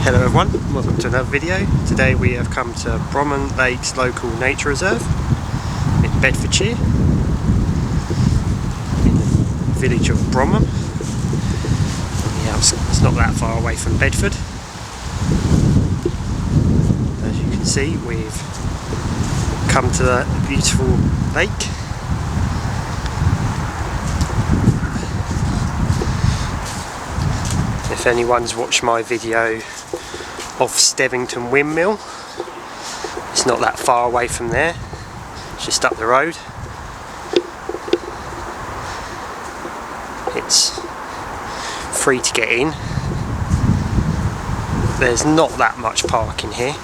Hello everyone, welcome to another video. Today we have come to Bromham Lakes Local Nature Reserve in Bedfordshire, in the village of Bromham. It's not that far away from Bedford. As you can see, we've come to the beautiful lake. If anyone's watched my video of Stevington Windmill, it's not that far away from there, it's just up the road. It's free to get in. There's not that much parking here.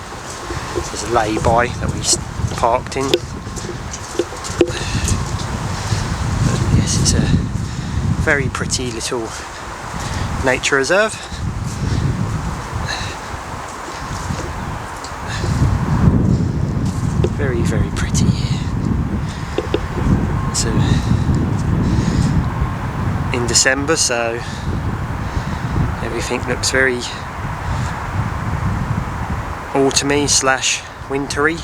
There's a lay-by that we parked in. But yes, it's a very pretty little nature reserve. Very, very pretty here. So in December, so everything looks very autumny slash wintry,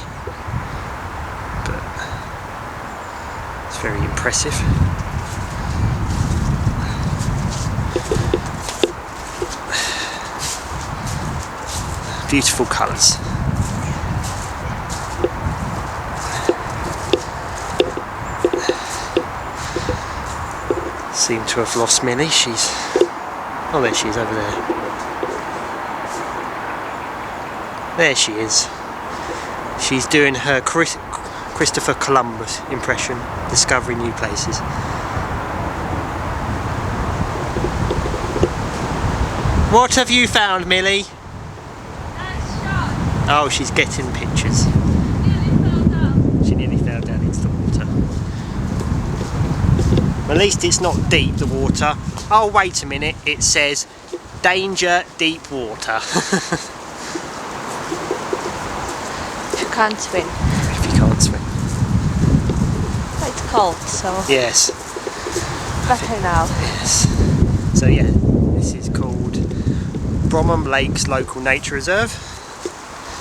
but it's very impressive. Beautiful colours. Seem to have lost Millie. Oh, there she is over there. There she is. She's doing her Christopher Columbus impression, discovering new places. What have you found, Millie? Oh, she's getting pictures. She nearly fell down into the water. At least it's not deep, the water. Oh, wait a minute, it says danger deep water. If you can't swim. If you can't swim. It's cold, so. Yes. Better now. Yes. So yeah, this is called Bromham Lakes Local Nature Reserve.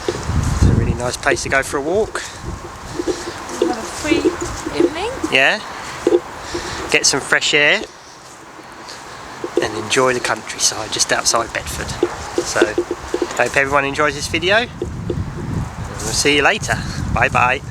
It's a really nice place to go for a walk. We have a free evening. Yeah. Get some fresh air and enjoy the countryside just outside Bedford. So, hope everyone enjoys this video. And we'll see you later. Bye bye.